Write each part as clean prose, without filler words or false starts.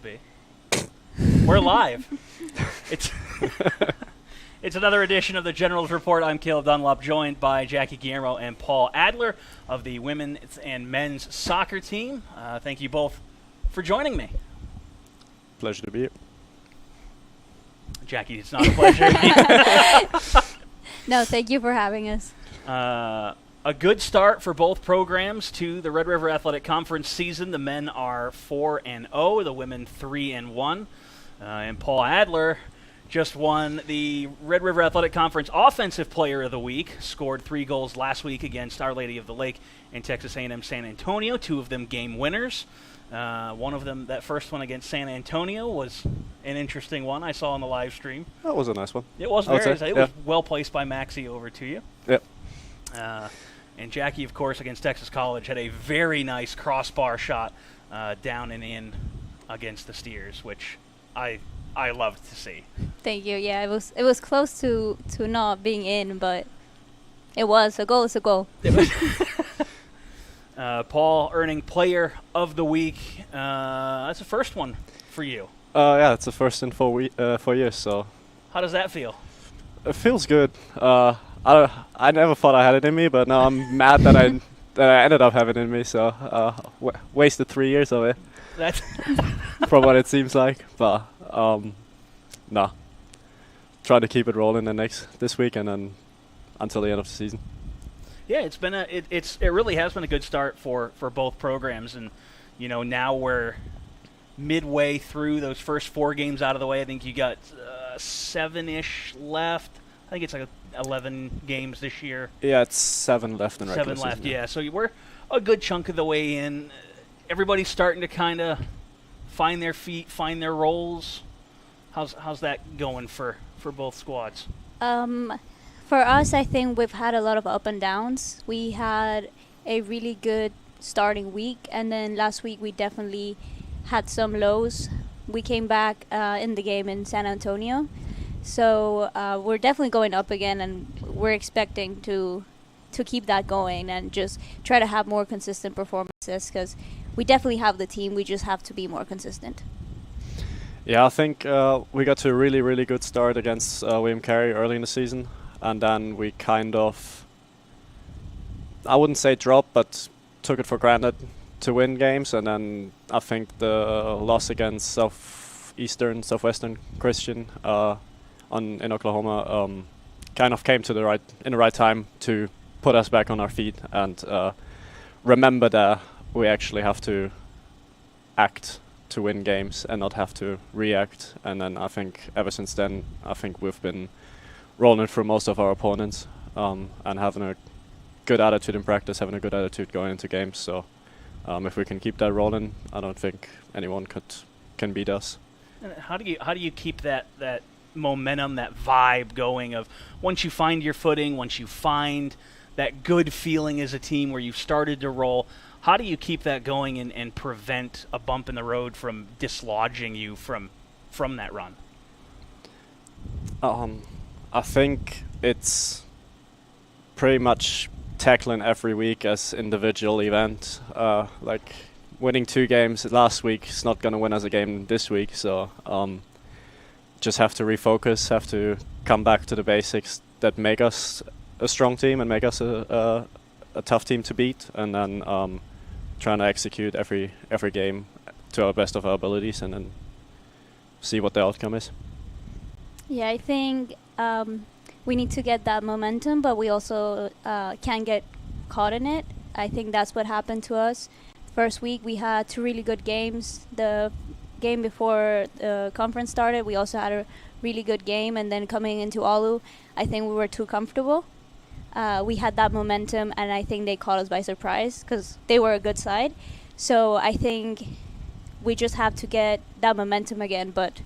be. We're live. It's it's another edition of the General's Report. I'm Caleb Dunlop, joined by Jacqui, Guillermo, and Paul Adler of the women's and men's soccer team. Thank you both for joining me. Pleasure to be here. Jacqui, it's not a pleasure. No, thank you for having us. A good start for both programs to the Red River Athletic Conference season. The men are 4-0, the women 3-1. And Paul Adler just won the Red River Athletic Conference Offensive Player of the Week, scored 3 goals last week against Our Lady of the Lake and Texas A&M San Antonio, 2 of them game winners. One of them, that first one against San Antonio, was an interesting one I saw on the live stream. That was a nice one. It was very nice. It was well placed by Maxie over to you. Yep. And Jacqui, of course, against Texas College, had a very nice crossbar shot down and in against the Steers, which I loved to see. Thank you. Yeah, it was close to not being in, but it was. A goal is a goal. Paul earning Player of the Week. That's the first one for you. Yeah, it's the first in 4 years, so. How does that feel? It feels good. I never thought I had it in me, but now I'm mad that I ended up having it in me, so wasted 3 years of it. That's from what it seems like, but no. Try to keep it rolling this week and then until the end of the season. Yeah, it's been it really has been a good start for both programs, and now we're midway through those first 4 games out of the way. I think you got 7-ish left. I think it's like 11 games this year. Yeah, it's 7 left in regular 7 left, season, yeah. So we're a good chunk of the way in. Everybody's starting to kind of find their feet, find their roles. How's that going for both squads? For us, I think we've had a lot of up and downs. We had a really good starting week, and then last week we definitely had some lows. We came back in the game in San Antonio. So we're definitely going up again, and we're expecting to keep that going and just try to have more consistent performances, because we definitely have the team. We just have to be more consistent. Yeah, I think we got to a really, really good start against William Carey early in the season, and then we kind of, I wouldn't say dropped, but took it for granted to win games, and then I think the loss against Southwestern Christian in Oklahoma kind of came in the right time to put us back on our feet and remember that we actually have to act to win games and not have to react. And then I think ever since then, I think we've been rolling through most of our opponents and having a good attitude in practice, having a good attitude going into games. So if we can keep that rolling, I don't think anyone can beat us. And how do you keep that momentum, that vibe going of once you find your footing, once you find that good feeling as a team where you've started to roll, how do you keep that going and prevent a bump in the road from dislodging you from that run? I think it's pretty much tackling every week as individual event. Like winning 2 games last week is not going to win us a game this week, so just have to refocus, have to come back to the basics that make us a strong team and make us a tough team to beat, and then trying to execute every game to our best of our abilities and then see what the outcome is. Yeah, I think we need to get that momentum, but we also can't get caught in it. I think that's what happened to us. First week we had 2 really good games. The game before the conference started, we also had a really good game, and then coming into Alu, I think we were too comfortable. We had that momentum, and I think they caught us by surprise because they were a good side. So I think we just have to get that momentum again, but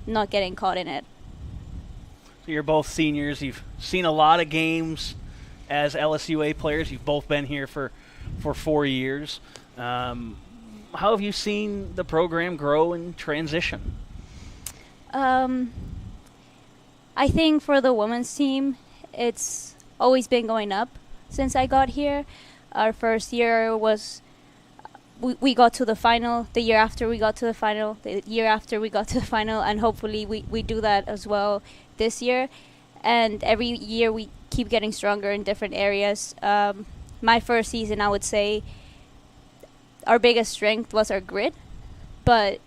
not getting caught in it. So you're both seniors. You've seen a lot of games as LSUA players. You've both been here for 4 years. How have you seen the program grow and transition? I think for the women's team, it's always been going up since I got here. Our first year was we got to the final. The year after we got to the final. The year after we got to the final, and hopefully we do that as well this year. And every year we keep getting stronger in different areas. My first season, I would say, our biggest strength was our grit, but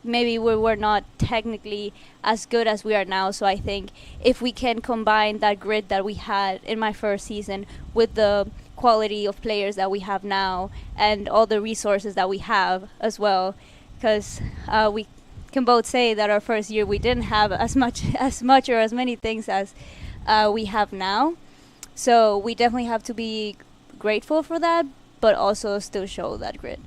maybe we were not technically as good as we are now. So I think if we can combine that grit that we had in my first season with the quality of players that we have now and all the resources that we have as well, because we can both say that our first year we didn't have as much or as many things as we have now. So we definitely have to be grateful for that, but also still show that grit.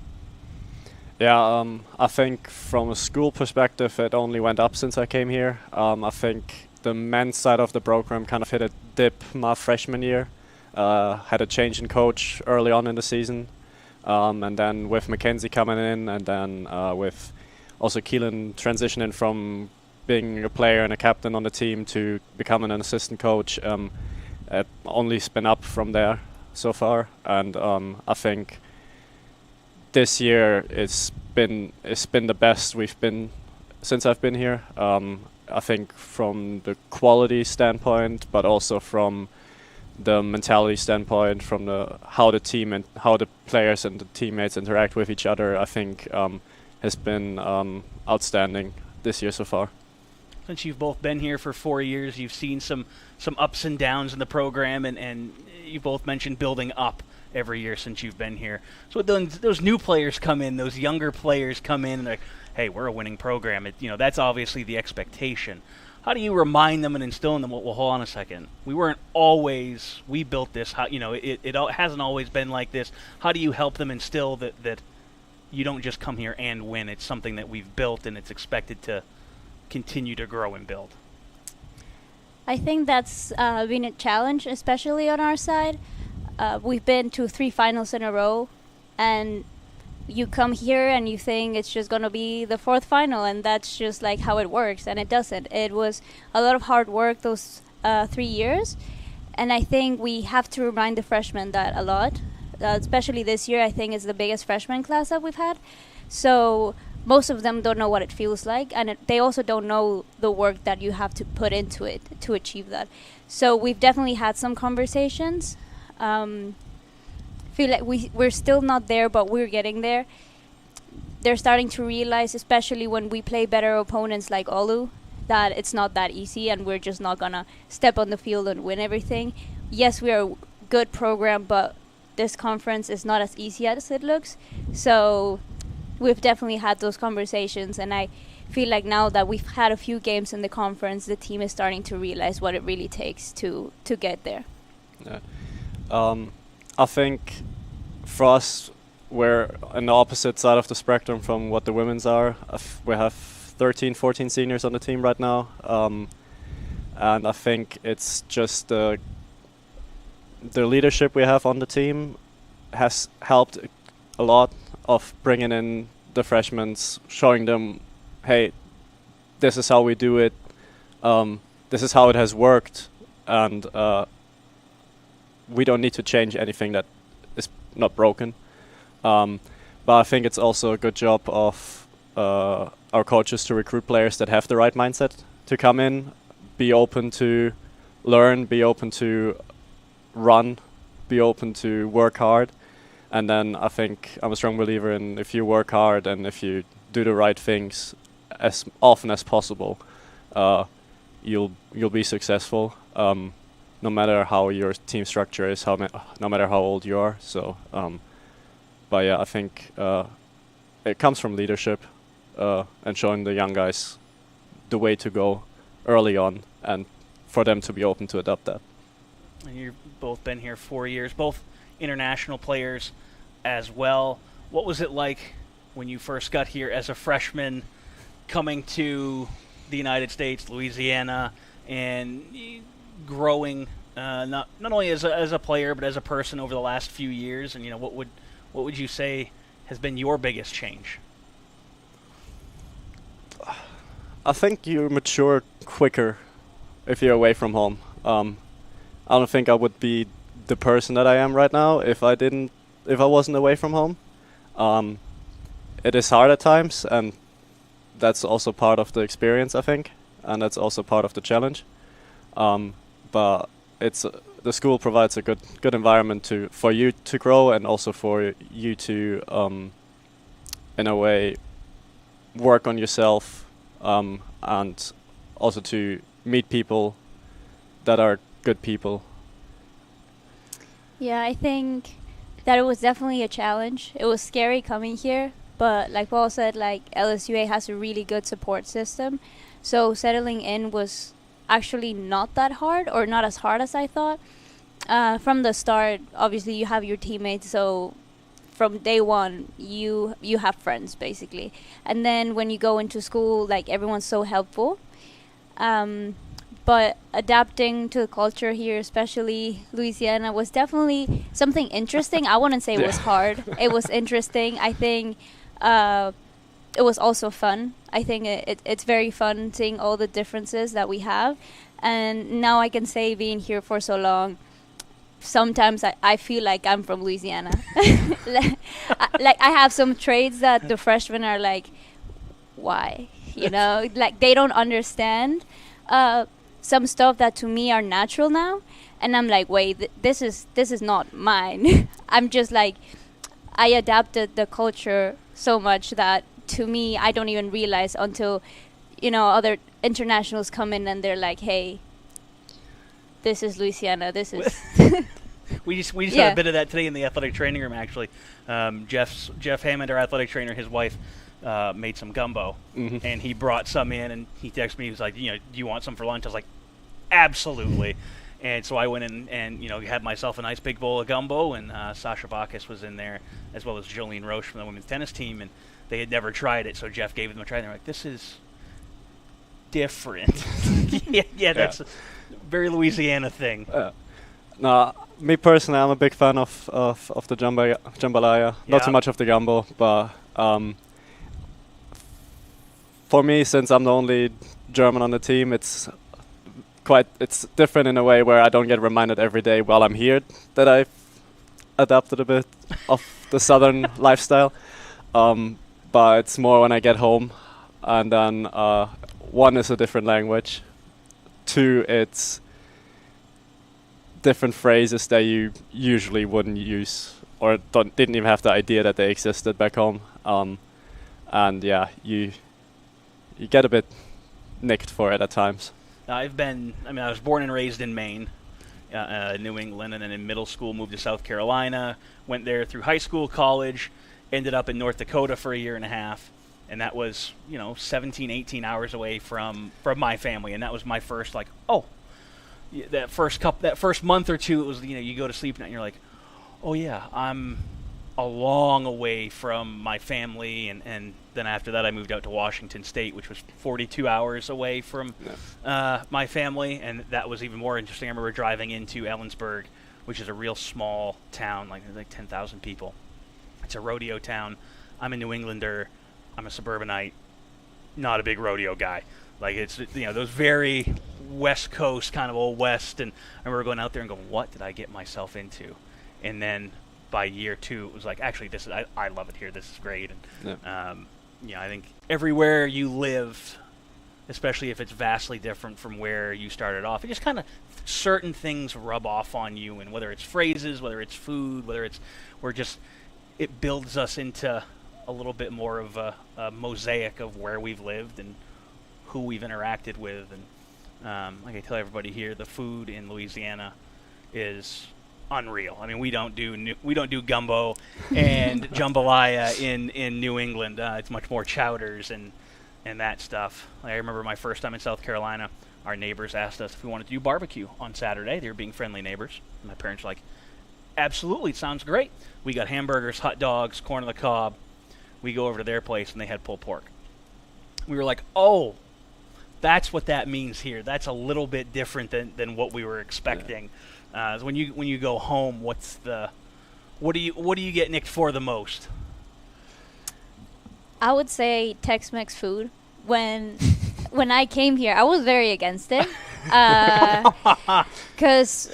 Yeah, I think from a school perspective, it only went up since I came here. I think the men's side of the program kind of hit a dip my freshman year. Had a change in coach early on in the season. And then with Mackenzie coming in, and then with also Keelan transitioning from being a player and a captain on the team to becoming an assistant coach, it only spin up from there so far. And I think this year it's been the best we've been since I've been here. I think from the quality standpoint, but also from the mentality standpoint, from how the team and how the players and the teammates interact with each other, I think has been outstanding this year so far. Since you've both been here for 4 years, you've seen some ups and downs in the program, and you both mentioned building up every year since you've been here. So when those new players come in, those younger players come in, and they're like, hey, we're a winning program. That's obviously the expectation. How do you remind them and instill in them, well, hold on a second. We built this. It hasn't always been like this. How do you help them instill that you don't just come here and win? It's something that we've built, and it's expected to continue to grow and build. I think that's been a challenge, especially on our side. We've been to 3 finals in a row, and you come here and you think it's just going to be the 4th final, and that's just like how it works, and it doesn't. It was a lot of hard work those 3 years, and I think we have to remind the freshmen that a lot, especially this year. I think it's the biggest freshman class that we've had, so most of them don't know what it feels like, and they also don't know the work that you have to put into it to achieve that. So we've definitely had some conversations. Feel like we're still not there, but we're getting there. They're starting to realize, especially when we play better opponents like Oulu, that it's not that easy, and we're just not gonna step on the field and win everything. Yes, we're a good program, but this conference is not as easy as it looks. So we've definitely had those conversations, and I feel like now that we've had a few games in the conference, the team is starting to realize what it really takes to get there. Yeah. I think for us, we're on the opposite side of the spectrum from what the women's are. We have 13, 14 seniors on the team right now, and I think it's just the leadership we have on the team has helped a lot of bringing in the freshmen, showing them, hey, this is how we do it, this is how it has worked, and we don't need to change anything that is not broken. But I think it's also a good job of our coaches to recruit players that have the right mindset to come in, be open to learn, be open to run, be open to work hard. And then I think I'm a strong believer in, if you work hard and if you do the right things as often as possible, you'll be successful. No matter how your team structure is, no matter how old you are. So, but yeah, I think it comes from leadership and showing the young guys the way to go early on, and for them to be open to adopt that. And you've both been here 4 years, both international players as well. What was it like when you first got here as a freshman, coming to the United States, Louisiana, and growing not only as a player but as a person over the last few years? And what would you say has been your biggest change? I think you mature quicker if you're away from home. I don't think I would be the person that I am right now if I wasn't away from home. It is hard at times, and that's also part of the experience, I think, and that's also part of the challenge. But it's the school provides a good environment for you to grow, and also for you to, in a way, work on yourself, and also to meet people that are good people. Yeah, I think that it was definitely a challenge. It was scary coming here, but like Paul said, like LSUA has a really good support system. So settling in was actually not that hard, or not as hard as I thought. From the start, obviously you have your teammates, so from day one you have friends basically. And then when you go into school, like everyone's so helpful. But adapting to the culture here, especially Louisiana, was definitely something interesting. I wouldn't say it was hard. It was interesting. I think it was also fun. I think it's very fun seeing all the differences that we have. And now I can say, being here for so long, sometimes I feel like I'm from Louisiana. Like I have some traits that the freshmen are like, why? You know, like they don't understand some stuff that to me are natural now. And I'm like, wait, this is not mine. I'm just like, I adapted the culture so much that to me, I don't even realize until, you know, other internationals come in and they're like, hey, this is Louisiana. This is. We just had a bit of that today in the athletic training room. Actually, Jeff Hammond, our athletic trainer, his wife made some gumbo, and he brought some in, and he texted me. He was like, you know, do you want some for lunch? I was like, absolutely. And so I went in and, you know, had myself a nice big bowl of gumbo, and Sasha Bacchus was in there, as well as Jolene Roche from the women's tennis team, and they had never tried it, so Jeff gave them a try, and they're like, this is different. yeah, that's a very Louisiana thing. No, me personally, I'm a big fan of the jambalaya. Not so much of the gumbo, but for me, since I'm the only German on the team, it's different in a way where I don't get reminded every day while I'm here that I've adapted a bit of the southern lifestyle. But it's more when I get home, and then one is a different language, two, it's different phrases that you usually wouldn't use or didn't even have the idea that they existed back home. And yeah, you get a bit nicked for it at times. I was born and raised in Maine, New England, and then in middle school moved to South Carolina, went there through high school, college, ended up in North Dakota for a year and a half, and that was, 17, 18 hours away from my family, and that was my first, like, that first month or two, it was, you go to sleep and you're like, oh yeah, I'm a long away from my family, and then after that I moved out to Washington State, which was 42 hours away from my family, and that was even more interesting. I remember driving into Ellensburg, which is a real small town, like 10,000 people. It's a rodeo town. I'm a New Englander. I'm a suburbanite, not a big rodeo guy. Like, it's, those very West Coast, kind of old West, and I remember going out there and going, what did I get myself into? And then by year two, it was like, actually, I love it here. This is great. And I think everywhere you live, especially if it's vastly different from where you started off, it just kind of certain things rub off on you, and whether it's phrases, whether it's food, it builds us into a little bit more of a mosaic of where we've lived and who we've interacted with. And like I tell everybody here, the food in Louisiana is unreal. I mean, we don't do gumbo and jambalaya in New England. It's much more chowders and that stuff. I remember my first time in South Carolina, our neighbors asked us if we wanted to do barbecue on Saturday. They were being friendly neighbors. And my parents were like, absolutely, sounds great. We got hamburgers, hot dogs, corn on the cob. We go over to their place, and they had pulled pork. We were like, oh, that's what that means here. That's a little bit different than what we were expecting. So when you go home, what do you get nicked for the most? I would say Tex-Mex food. When I came here, I was very against it, because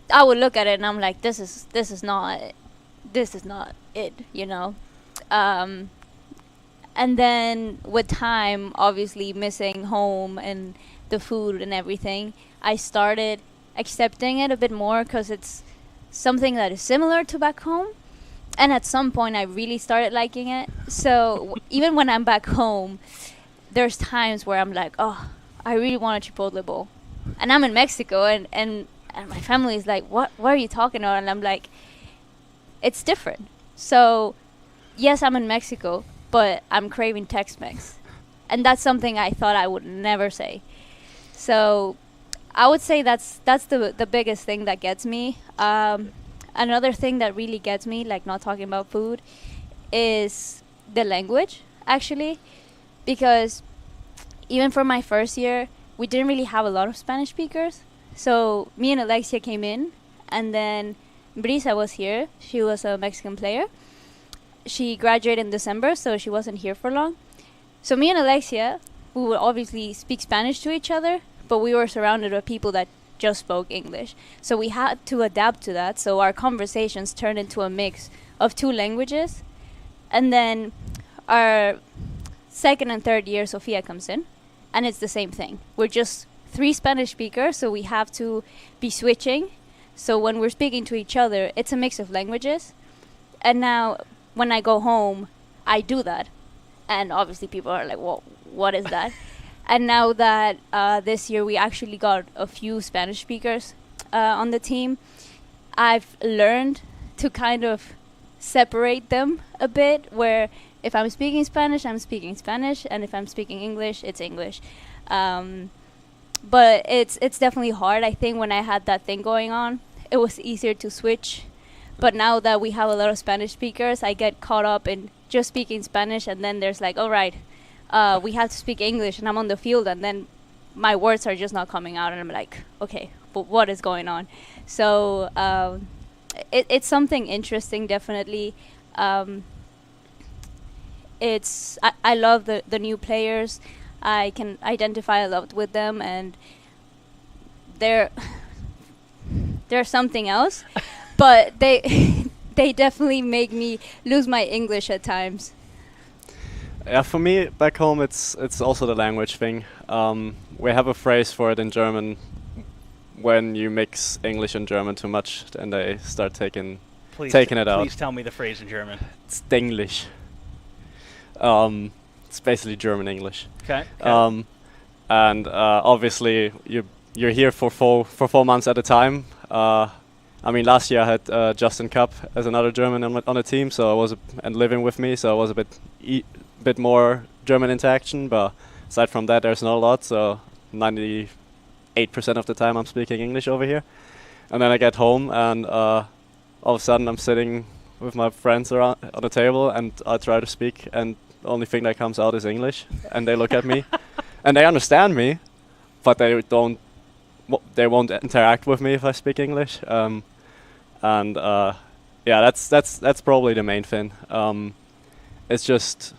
I would look at it and I'm like, this is not it, And then with time, obviously missing home and the food and everything, I started accepting it a bit more because it's something that is similar to back home. And at some point, I really started liking it. So even when I'm back home, there's times where I'm like, oh, I really want a Chipotle bowl. And I'm in Mexico, and my family is like, what are you talking about? And I'm like, it's different. So yes, I'm in Mexico, but I'm craving Tex-Mex. And that's something I thought I would never say. So I would say that's the biggest thing that gets me. Another thing that really gets me, like not talking about food, is the language, actually. Because even for my first year, we didn't really have a lot of Spanish speakers. So me and Alexia came in, and then Brisa was here. She was a Mexican player. She graduated in December, so she wasn't here for long. So me and Alexia, we would obviously speak Spanish to each other, but we were surrounded by people that just spoke English. So we had to adapt to that. So our conversations turned into a mix of two languages. And then our second and third year, Sofia comes in, and it's the same thing. We're just 3 Spanish speakers, so we have to be switching. So when we're speaking to each other, it's a mix of languages. And now when I go home, I do that. And obviously people are like, well, what is that? And now that this year we actually got a few Spanish speakers on the team, I've learned to kind of separate them a bit, where if I'm speaking Spanish, I'm speaking Spanish, and if I'm speaking English, it's English. But it's definitely hard. I think when I had that thing going on, it was easier to switch. But now that we have a lot of Spanish speakers, I get caught up in just speaking Spanish, and then there's like, all right, we have to speak English, and I'm on the field, and then my words are just not coming out, and I'm like, okay, but what is going on? So it's something interesting, definitely. I love the new players. I can identify a lot with them, and they're something else. But they definitely make me lose my English at times. Yeah, for me back home, it's also the language thing. We have a phrase for it in German. When you mix English and German too much, and they start taking it out. Please tell me the phrase in German. It's Denglisch. It's basically German English. Okay. And obviously you're here for 4 months at a time. I mean, last year I had Justin Cup as another German on the team, so I was and living with me, so I was a bit more German interaction. But aside from that, there's not a lot. So 98% of the time I'm speaking English over here, and then I get home and all of a sudden I'm sitting with my friends around on the table, and I try to speak, and the only thing that comes out is English, and they look at me, and they understand me, but they won't interact with me if I speak English. Yeah, that's probably the main thing. It's just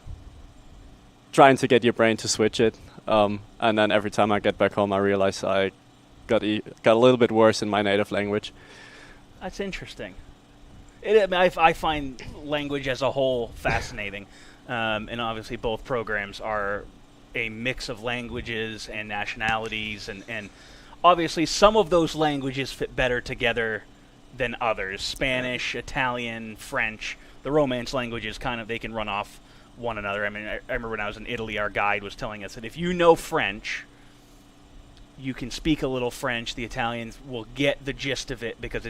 trying to get your brain to switch it, and then every time I get back home, I realize I got a little bit worse in my native language. That's interesting. I find language as a whole fascinating, and obviously both programs are a mix of languages and nationalities, and obviously some of those languages fit better together than others. Spanish, Italian, French, the Romance languages they can run off one another. I mean, I remember when I was in Italy, our guide was telling us that if you know French, you can speak a little French. The Italians will get the gist of it because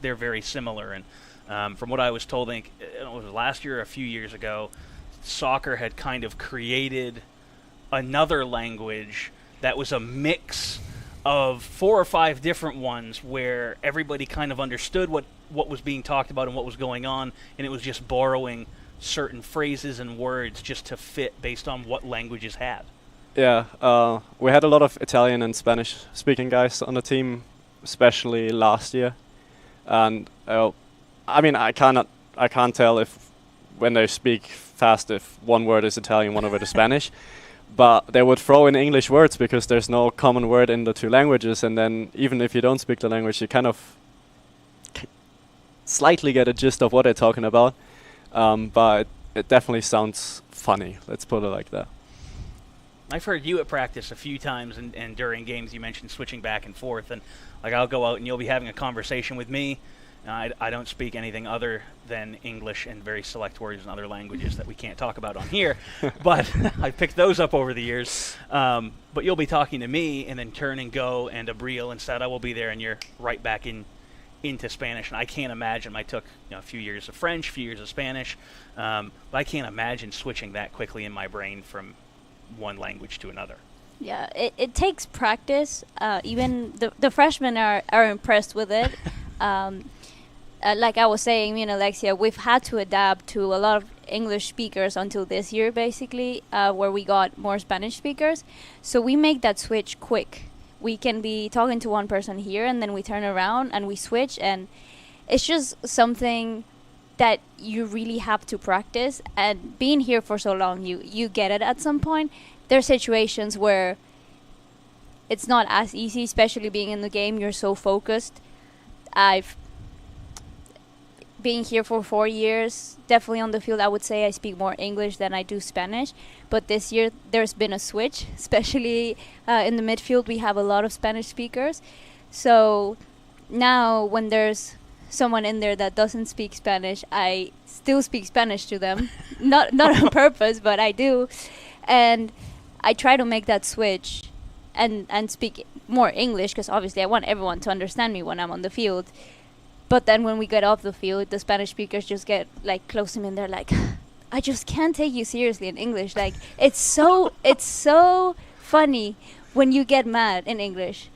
they're very similar. And from what I was told, I think it was last year or a few years ago, soccer had kind of created another language that was a mix of 4 or 5 different ones where everybody kind of understood what was being talked about and what was going on, and it was just borrowing certain phrases and words just to fit based on what languages had. Yeah, we had a lot of Italian and Spanish speaking guys on the team, especially last year, and I mean, I can't tell if when they speak fast if one word is Italian, one word is Spanish. But they would throw in English words because there's no common word in the two languages, and then even if you don't speak the language, you kind of slightly get a gist of what they're talking about. But it definitely sounds funny. Let's put it like that. I've heard you at practice a few times, and during games you mentioned switching back and forth, and like I'll go out and you'll be having a conversation with me. I don't speak anything other than English and very select words in other languages that we can't talk about on here, but I picked those up over the years. But you'll be talking to me, and then turn and go, and Abril instead I will be there, and you're right back into Spanish. And I can't imagine. I took a few years of French, a few years of Spanish, but I can't imagine switching that quickly in my brain from one language to another. Yeah, it takes practice. Even the freshmen are impressed with it. Like I was saying, Alexia, we've had to adapt to a lot of English speakers until this year, basically, where we got more Spanish speakers. So we make that switch quick. We can be talking to one person here, and then we turn around and we switch, and it's just something that you really have to practice. And being here for so long, you get it at some point. There are situations where it's not as easy, especially being in the game. You're so focused. I've been here for 4 years. Definitely on the field, I would say I speak more English than I do Spanish. But this year, there's been a switch, especially in the midfield. We have a lot of Spanish speakers. So now when there's someone in there that doesn't speak Spanish, I still speak Spanish to them. not on purpose, but I do. And I try to make that switch and speak more English, because obviously I want everyone to understand me when I'm on the field. But then when we get off the field, the Spanish speakers just get like close to me, and they're like, I just can't take you seriously in English. Like, it's so funny when you get mad in English.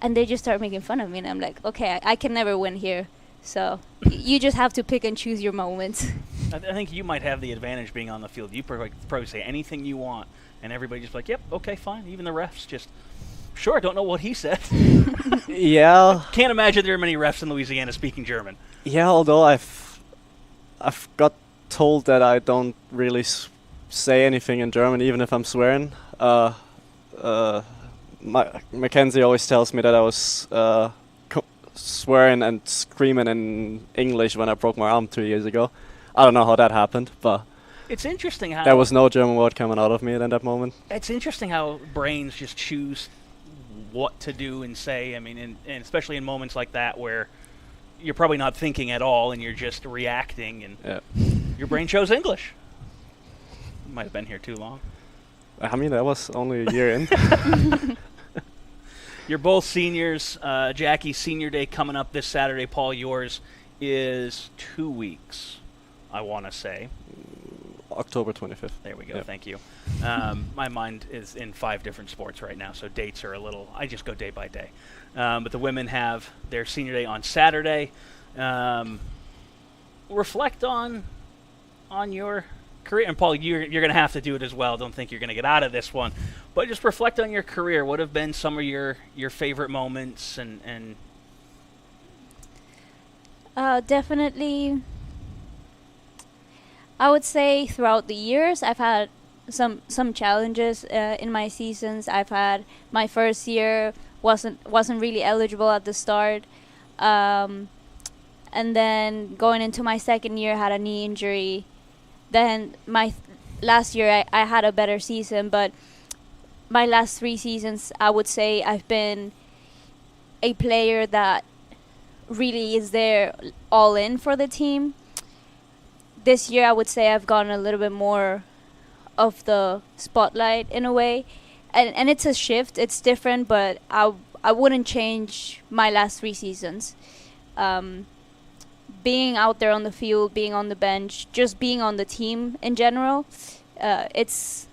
And they just start making fun of me, and I'm like, okay, I can never win here. So you just have to pick and choose your moments. I think you might have the advantage being on the field. You probably say anything you want, and everybody just like, yep, okay, fine. Even the refs just, sure, don't know what he said. Yeah. Can't imagine there are many refs in Louisiana speaking German. Yeah, although I've got told that I don't really say anything in German, even if I'm swearing. Mackenzie always tells me that I was swearing and screaming in English when I broke my arm 2 years ago. I don't know how that happened, but it's interesting how there was no German word coming out of me in that moment. It's interesting how brains just choose what to do and say. I mean, and especially in moments like that where you're probably not thinking at all and you're just reacting, and your brain chose English. You might have been here too long. I mean, that was only a year in. You're both seniors. Jacqui, senior day coming up this Saturday. Paul, yours is 2 weeks, I want to say. October 25th. There we go. Yep. Thank you. My mind is in 5 different sports right now, so dates are I just go day by day. But the women have their senior day on Saturday. Reflect on your career. And Paul, you're going to have to do it as well. Don't think you're going to get out of this one. But just reflect on your career. What have been some of your favorite moments? And definitely, I would say throughout the years, I've had some challenges in my seasons. I've had my first year wasn't really eligible at the start, and then going into my second year had a knee injury. Then my last year I had a better season, but my last 3 seasons I would say I've been a player that really is there all in for the team. This year I would say I've gotten a little bit more of the spotlight in a way, and it's a shift. It's different, but I wouldn't change my last 3 seasons. Being out there on the field, being on the bench, just being on the team in general, it's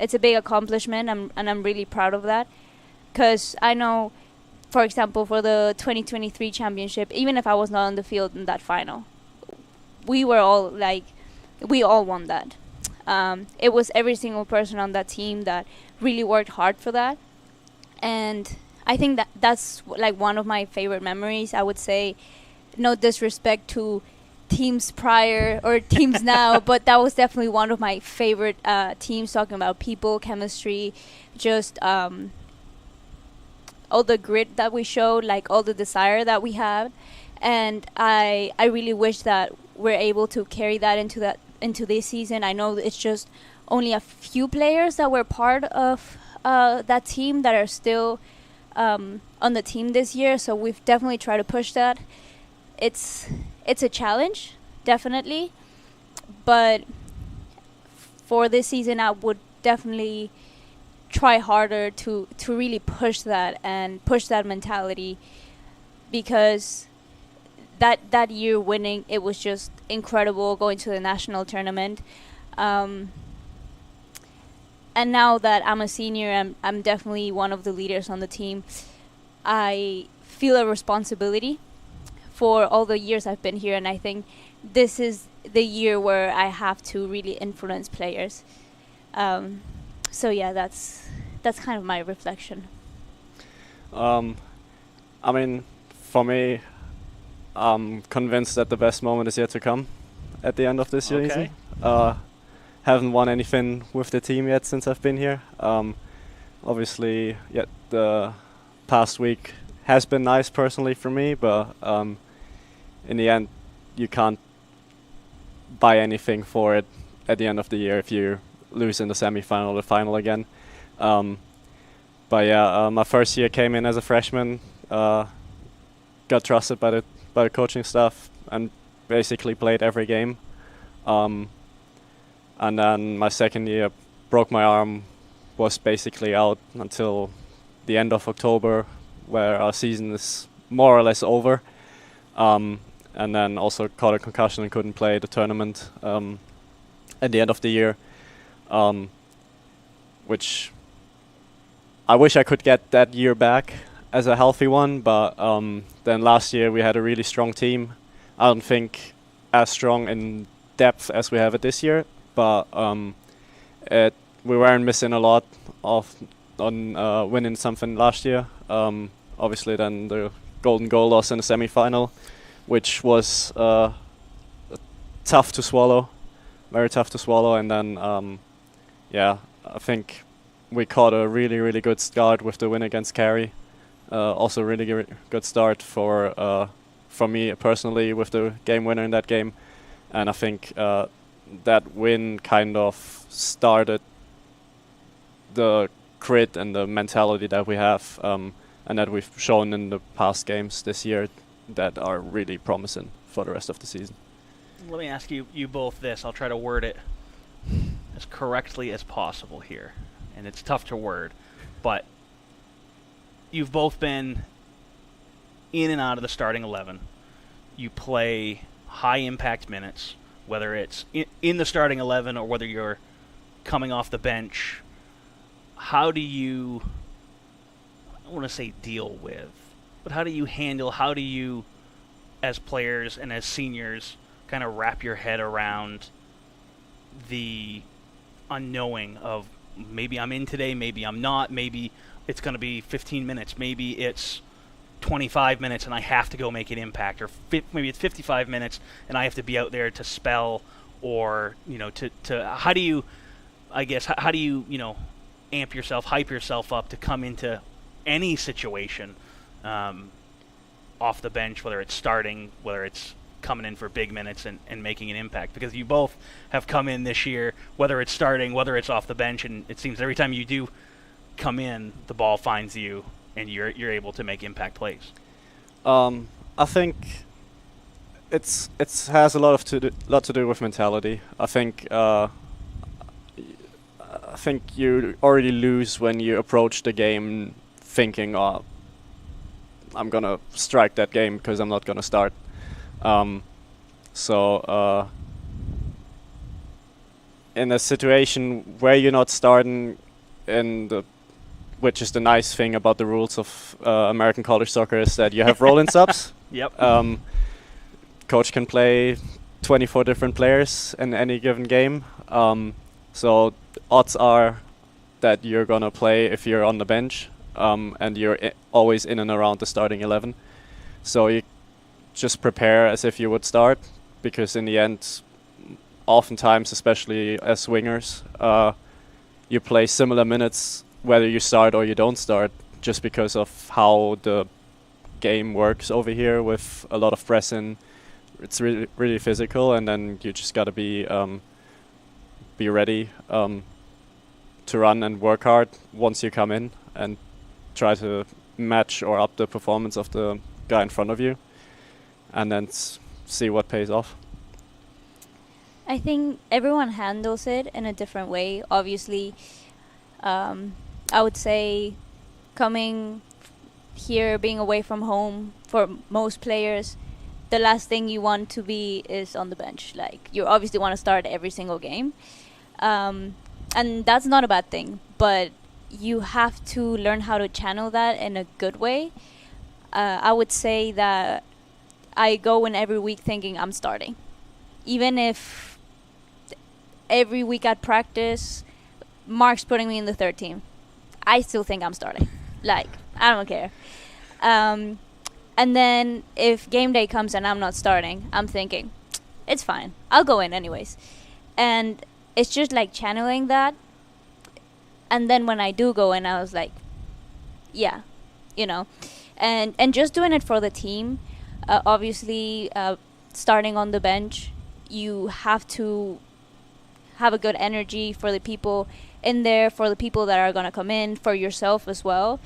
a big accomplishment, and I'm really proud of that. Because I know, for example, for the 2023 championship, even if I was not on the field in that final, we all won that. It was every single person on that team that really worked hard for that. And I think that's like one of my favorite memories. I would say, no disrespect to teams prior or teams now, but that was definitely one of my favorite teams, talking about people, chemistry, just all the grit that we showed, like all the desire that we had. And I really wish that we're able to carry that into into this season. I know it's just only a few players that were part of that team that are still on the team this year, so we've definitely tried to push that. It's a challenge, definitely, but for this season I would definitely try harder to really push that and push that mentality, because that year winning, it was just incredible, going to the national tournament. And now that I'm a senior, I'm definitely one of the leaders on the team. I feel a responsibility for all the years I've been here, and I think this is the year where I have to really influence players. So yeah, that's kind of my reflection. I mean, for me, I'm convinced that the best moment is yet to come at the end of this season. Haven't won anything with the team yet since I've been here. Obviously, the past week has been nice personally for me, but in the end, you can't buy anything for it at the end of the year if you lose in the semi-final or the final again. But yeah, my first year came in as a freshman, got trusted by the coaching staff, and basically played every game. And then my second year, broke my arm, was basically out until the end of October, where our season is more or less over. And then also caught a concussion and couldn't play the tournament at the end of the year, which I wish I could get that year back as a healthy one, but then last year we had a really strong team. I don't think as strong in depth as we have it this year, but we weren't missing a lot on winning something last year. Obviously then the golden goal loss in the semi-final, which was tough to swallow, very tough to swallow. And then I think we caught a really, really good start with the win against Carey. Also really good start for me personally with the game winner in that game. And I think that win kind of started the grit and the mentality that we have and that we've shown in the past games this year that are really promising for the rest of the season. Let me ask you both this. I'll try to word it as correctly as possible here. And it's tough to word, but you've both been in and out of the starting 11. You play high impact minutes, whether it's in the starting 11 or whether you're coming off the bench. How do you, I don't want to say deal with, but how do you handle, how do you, as players and as seniors, kind of wrap your head around the unknowing of maybe I'm in today, maybe I'm not, maybe it's going to be 15 minutes, maybe it's 25 minutes and I have to go make an impact, or maybe it's 55 minutes and I have to be out there to spell, or, to how do you, I guess, how do you, amp yourself, hype yourself up to come into any situation off the bench, whether it's starting, whether it's coming in for big minutes and making an impact? Because you both have come in this year, whether it's starting, whether it's off the bench, and it seems every time you do come in, the ball finds you and you're able to make impact plays. I think it has a lot to do with mentality. I think you already lose when you approach the game thinking, "Oh, I'm gonna strike that game because I'm not gonna start." So in a situation where you're not starting, which is the nice thing about the rules of American college soccer, is that you have roll-in subs. Yep. Coach can play 24 different players in any given game. So odds are that you're gonna play if you're on the bench, and you're always in and around the starting 11. So you just prepare as if you would start, because in the end, oftentimes, especially as wingers, you play similar minutes whether you start or you don't start, just because of how the game works over here with a lot of pressing. It's really, really physical, and then you just got to be be ready to run and work hard once you come in and try to match or up the performance of the guy in front of you, and then see what pays off. I think everyone handles it in a different way. Obviously, I would say coming here, being away from home, for most players, the last thing you want to be is on the bench. Like, you obviously want to start every single game. And that's not a bad thing, but you have to learn how to channel that in a good way. I would say that I go in every week thinking I'm starting. Even if every week at practice, Mark's putting me in the third team, I still think I'm starting. Like, I don't care. And then if game day comes and I'm not starting, I'm thinking, it's fine, I'll go in anyways. And it's just like channeling that. And then when I do go in, I was like, yeah, and just doing it for the team. Obviously, starting on the bench, you have to have a good energy for the people in there, for the people that are going to come in, for yourself as well.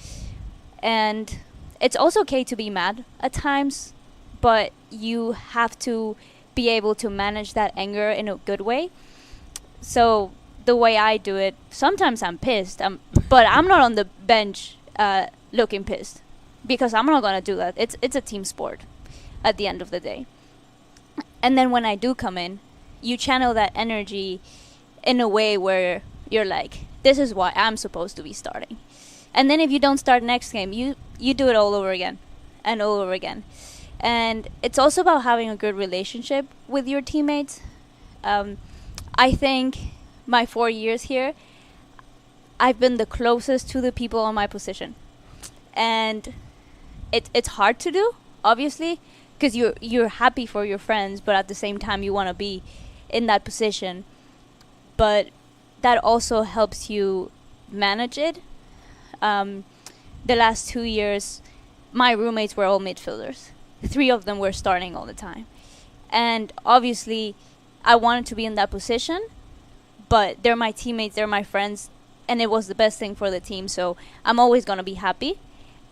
And it's also okay to be mad at times, but you have to be able to manage that anger in a good way. So the way I do it, sometimes I'm pissed, but I'm not on the bench looking pissed, because I'm not going to do that. It's a team sport at the end of the day. And then when I do come in, you channel that energy in a way where you're like, this is why I'm supposed to be starting. And then if you don't start next game, you do it all over again and all over again. And it's also about having a good relationship with your teammates. I think my 4 years here, I've been the closest to the people on my position. And it's hard to do, obviously, because you're happy for your friends, but at the same time you want to be in that position. But that also helps you manage it. The last 2 years, my roommates were all midfielders. 3 of them were starting all the time. And obviously, I wanted to be in that position, but they're my teammates, they're my friends, and it was the best thing for the team, so I'm always going to be happy.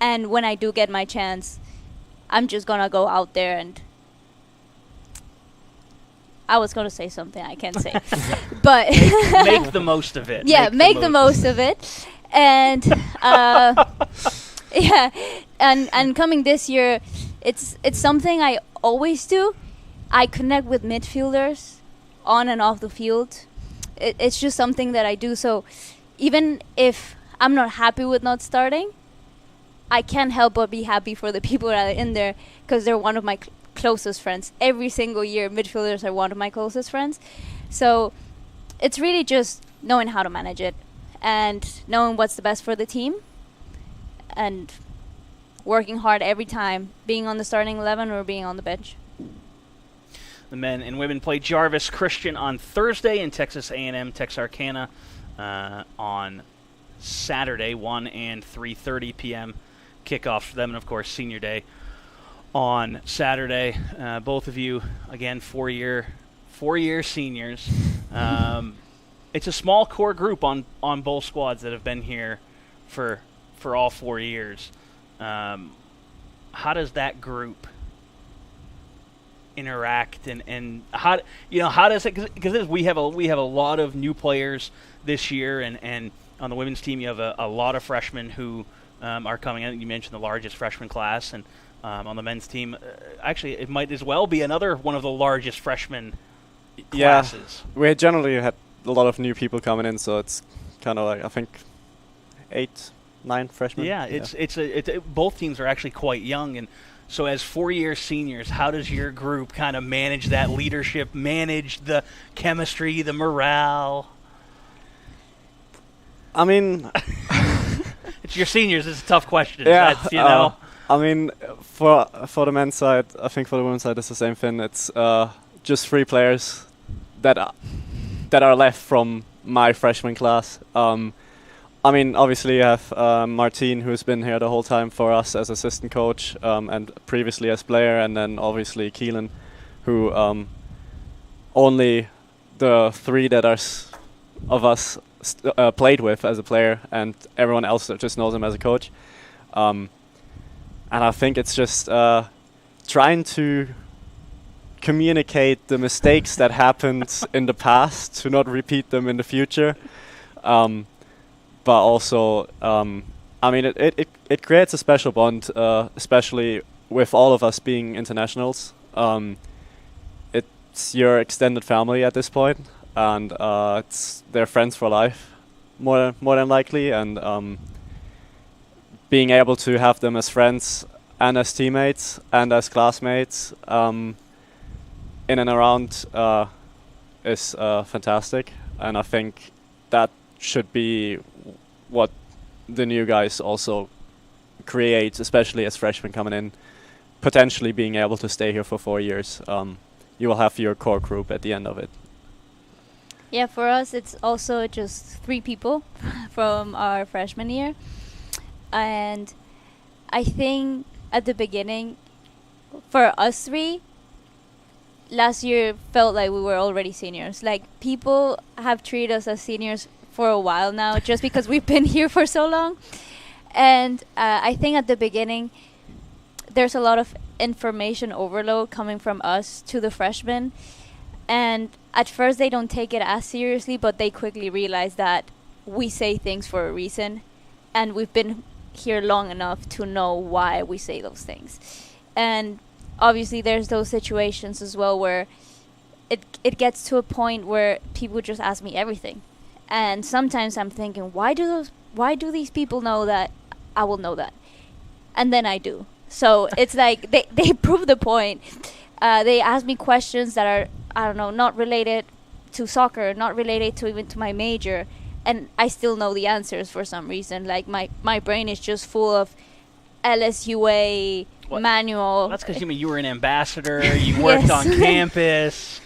And when I do get my chance, I'm just going to go out there and... I was going to say something I can't say. But make the most of it. Yeah, make the most of it. And yeah, and coming this year, it's something I always do. I connect with midfielders on and off the field. It's just something that I do. So even if I'm not happy with not starting, I can't help but be happy for the people that are in there, because they're one of my closest friends. Every single year, midfielders are one of my closest friends. So it's really just knowing how to manage it and knowing what's the best for the team and working hard every time, being on the starting 11 or being on the bench. The men and women play Jarvis Christian on Thursday and Texas A&M Texarkana on Saturday, 1 and 3:30 p.m. kickoff for them, and of course Senior Day on Saturday. Both of you, again, four-year seniors. It's a small core group on both squads that have been here for all 4 years. How does that group interact, and how does it, because we have a lot of new players this year, and on the women's team you have a lot of freshmen who are coming in. You mentioned the largest freshman class, and on the men's team, actually it might as well be another one of the largest freshman classes. We generally had a lot of new people coming in, so it's kind of like, I think 8, 9 freshmen. Yeah, both teams are actually quite young, and so as 4-year seniors, how does your group kind of manage that leadership, manage the chemistry, the morale? I mean, it's your seniors. It's a tough question. Yeah, That's, I mean, for the men's side, I think for the women's side it's the same thing. It's just 3 players that are left from my freshman class. I mean, obviously you have Martine, who's been here the whole time for us as assistant coach, and previously as player, and then obviously Keelan, who only the 3 that are of us played with as a player, and everyone else that just knows him as a coach. And I think it's just trying to communicate the mistakes that happened in the past to not repeat them in the future. But also, I mean, it creates a special bond, especially with all of us being internationals. It's your extended family at this point, and they're friends for life, more than likely, and being able to have them as friends and as teammates and as classmates in and around is fantastic, and I think that should be what the new guys also create, especially as freshmen coming in, potentially being able to stay here for 4 years. You will have your core group at the end of it. Yeah, for us it's also just 3 people from our freshman year, and I think at the beginning for us 3, last year felt like we were already seniors. Like, people have treated us as seniors for a while now just because we've been here for so long. And I think at the beginning there's a lot of information overload coming from us to the freshmen, and at first they don't take it as seriously, but they quickly realize that we say things for a reason, and we've been here long enough to know why we say those things. And obviously there's those situations as well where it gets to a point where people just ask me everything, and sometimes I'm thinking, why do these people know that I will know that? And then I do. So it's like they prove the point. They ask me questions that are, I don't know, not related to soccer, not related to even to my major, and I still know the answers for some reason. Like, my brain is just full of LSUA manual. That's because you were an ambassador, you worked on campus.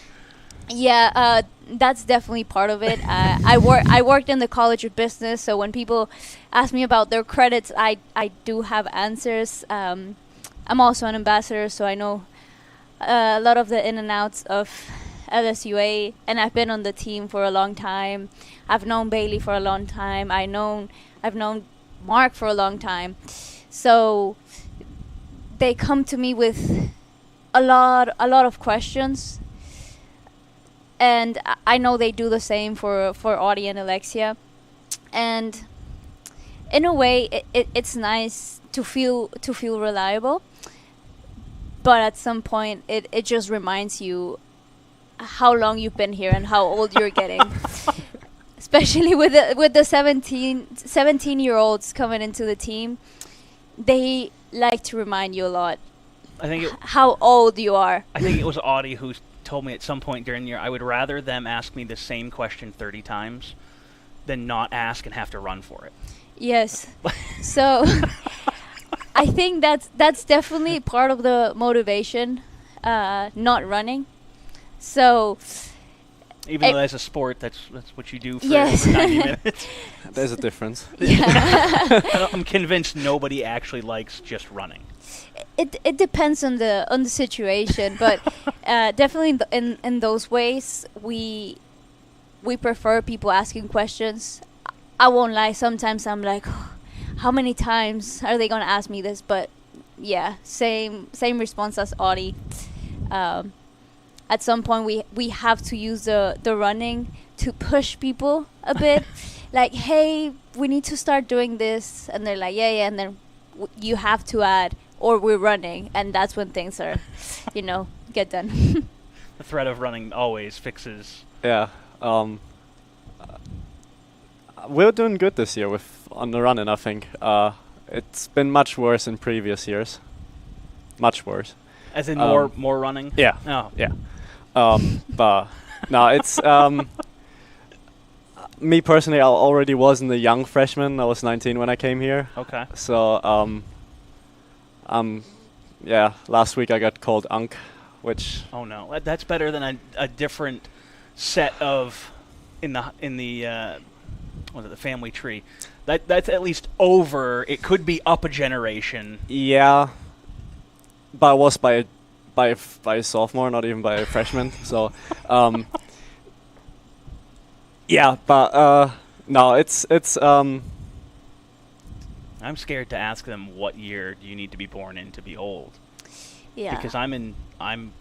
Yeah, that's definitely part of it. I worked in the College of Business, so when people ask me about their credits, I do have answers. I'm also an ambassador, so I know a lot of the in and outs of LSUA, and I've been on the team for a long time. I've known Bailey for a long time. I've known Mark for a long time. So they come to me with a lot of questions, and I know they do the same for Audie and Alexia. And in a way, it's nice to feel reliable, but at some point it just reminds you how long you've been here and how old you're getting. Especially with the 17-year-olds coming into the team, they like to remind you a lot. I think how old you are. I think it was Audie who told me at some point during the year, I would rather them ask me the same question 30 times than not ask and have to run for it. Yes. So I think that's definitely part of the motivation, not running. So even though as a sport, that's what you do for yes. 90 minutes. There's a difference. Yeah. I'm convinced nobody actually likes just running. It depends on the situation, but definitely in those ways we prefer people asking questions. I won't lie, sometimes I'm like, oh, how many times are they gonna ask me this? But yeah, same response as Audie. At some point we have to use the running to push people a bit. Like, hey, we need to start doing this, and they're like, yeah, and then you have to add, or we're running, and that's when things are, get done. The threat of running always fixes. Yeah. We're doing good this year on the running, I think. It's been much worse in previous years. Much worse. As in more running? Yeah. Oh. Yeah. But no, it's me personally. I already wasn't a young freshman. I was 19 when I came here. Okay. So yeah. Last week I got called Unk, which. Oh no, that's better than a different set of in the the family tree. That's at least over. It could be up a generation. Yeah. But I was by a sophomore, not even by a freshman. So, Yeah, but no, it's I'm scared to ask them what year do you need to be born in to be old. Yeah. Because I'm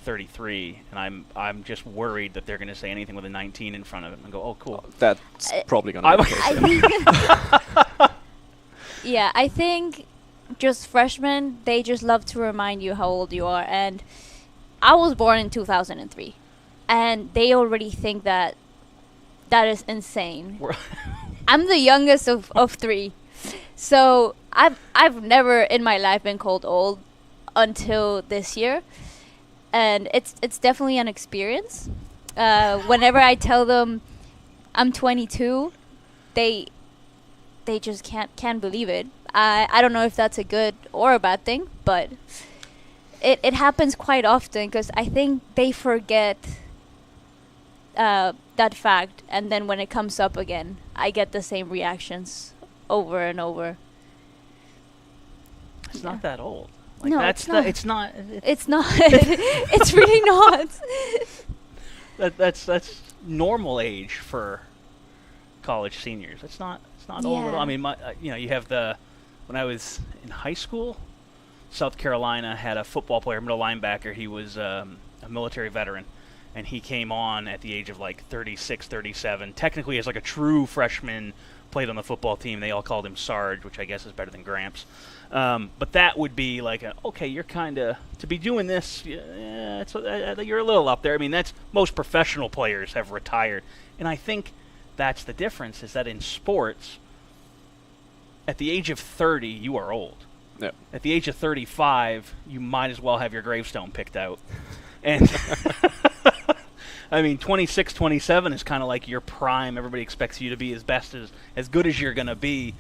33 and I'm just worried that they're going to say anything with a 19 in front of it and go, "Oh, cool." that's probably going to be the case. Yeah, I think just freshmen, they just love to remind you how old you are. And I was born in 2003, and they already think that is insane. I'm the youngest of 3, so I've never in my life been called old until this year, and it's definitely an experience. Whenever I tell them I'm 22, they just can't believe it. I don't know if that's a good or a bad thing, but it happens quite often because I think they forget that fact, and then when it comes up again, I get the same reactions over and over. It's not that old. Like No, that's it's not. it's not. It's not. It's really not. That's normal age for college seniors. It's not old at all. Yeah. I mean, you have when I was in high school, South Carolina had a football player, middle linebacker. He was a military veteran, and he came on at the age of like 36, 37. Technically, as like a true freshman, played on the football team. They all called him Sarge, which I guess is better than Gramps. But that would be like, okay, you're kind of, to be doing this, yeah, you're a little up there. I mean, that's most professional players have retired. And I think that's the difference, is that in sports, at the age of 30, you are old. Yeah. At the age of 35, you might as well have your gravestone picked out. And I mean, 26, 27 is kind of like your prime. Everybody expects you to be as good as you're going to be.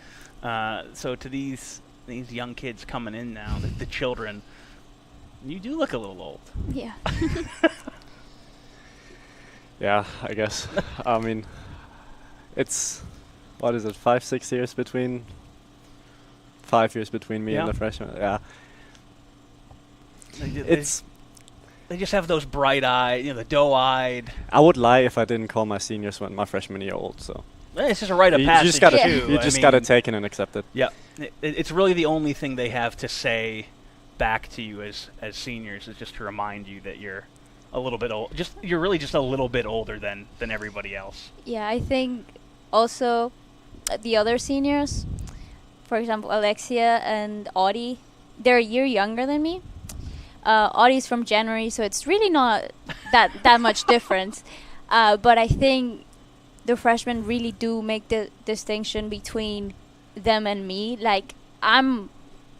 So to these young kids coming in now, the children, you do look a little old. Yeah. Yeah, I guess. I mean, it's, what is it, 5-6 years between, 5 years between me and the freshman. Yeah. They just have those bright eyes, the doe-eyed. I would lie if I didn't call my seniors when my freshman year old. So It's just a rite of passage. You just gotta take it and accept it. Yeah, it's really the only thing they have to say back to you as seniors, is just to remind you that you're a little bit old. You're really just a little bit older than everybody else. Yeah, I think also the other seniors, for example, Alexia and Audie, they're a year younger than me. Audie's from January, so it's really not that much difference. But I think the freshmen really do make the distinction between them and me. Like, I'm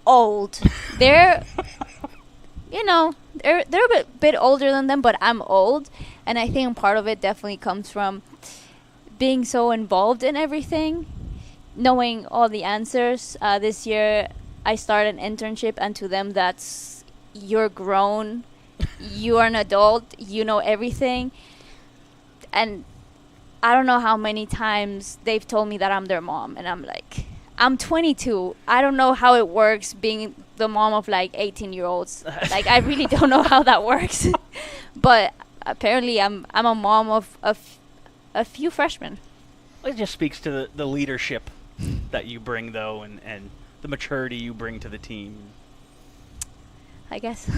old. They're a bit older than them, but I'm old. And I think part of it definitely comes from being so involved in everything, knowing all the answers. This year, I started an internship, and to them, that's, you're grown, you are an adult, you know everything. And I don't know how many times they've told me that I'm their mom, and I'm like, I'm 22. I don't know how it works being the mom of like 18-year-olds. Like, I really don't know how that works. But apparently I'm a mom of a few freshmen. It just speaks to the leadership that you bring, though, and the maturity you bring to the team. I guess.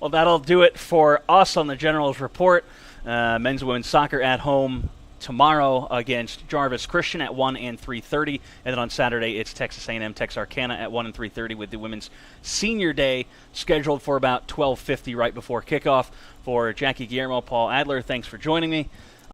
Well, that'll do it for us on the Generals Report. Men's and women's soccer at home tomorrow against Jarvis Christian at 1 and 3:30. And then on Saturday, it's Texas A&M Texarkana at 1 and 3:30, with the women's senior day scheduled for about 12:50 right before kickoff. For Jacqui, Guillermo, Paul Adler, thanks for joining me.